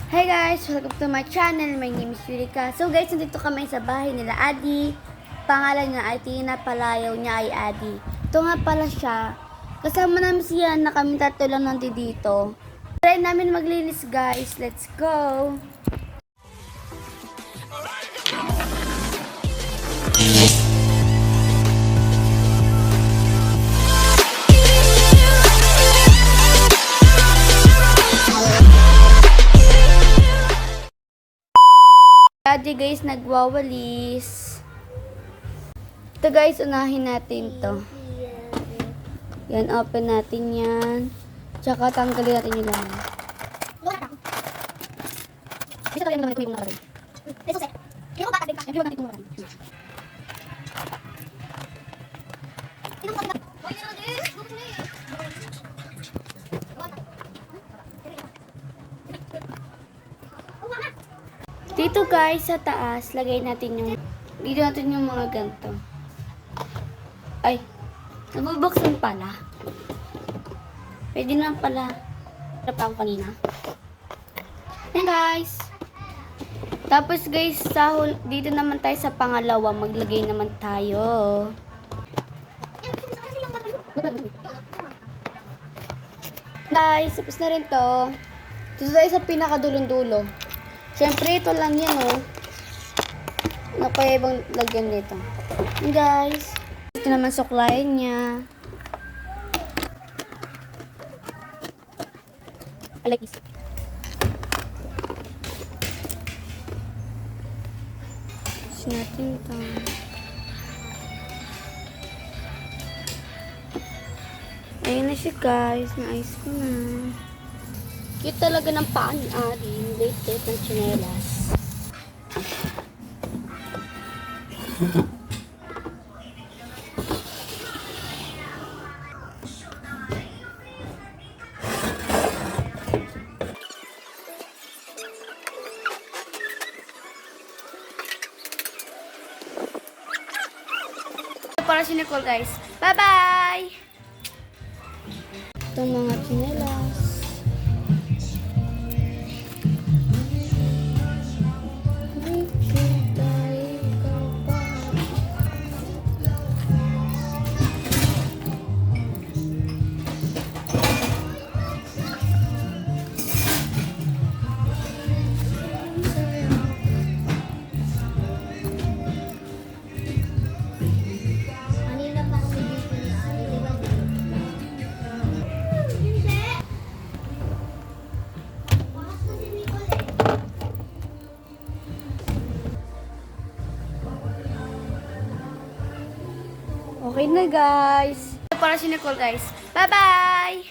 Hi guys! Welcome to my channel. My name is Yurika. So guys, nandito kami sa bahay nila Adi. Pangalan niya ay Tina, palayaw niya ay Adi. Ito nga pala siya. Kasama namin siya na kami tatlo lang nandito dito. Try namin maglinis guys. Let's go! Adi guys, nagwawalis. Ito guys, unahin natin to. Yan, open natin yan. Tsaka tanggalin natin yung laman. Dito tayo naman ito yung nakalagay. Dito sa yung bakit din pa. Yung natin yung nakalagay. Dito guys, sa taas, lagay natin yung, dito natin yung mga ganito. Ay, nabubuksan pala. Pwede na pala. Harap ako kanina. Ayan guys. Tapos guys, dito naman tayo sa pangalawa, maglagay naman tayo. Guys, tapos na rin to. Dito tayo sa pinakadulong-dulo. Siyempre, ito lang yan, oh. Ano pa ibang lagyan dito? And guys, ito naman suklayin niya. I like this. Tapos natin ito. Ayun na siya, guys. Na-ice ko na. Cute talaga ng paa ni Adi. Late ng tsinelas. Para si Nicole guys. Bye-bye! Itong mga tsinelas. Okay na guys. Para si Nicole guys. Bye-bye!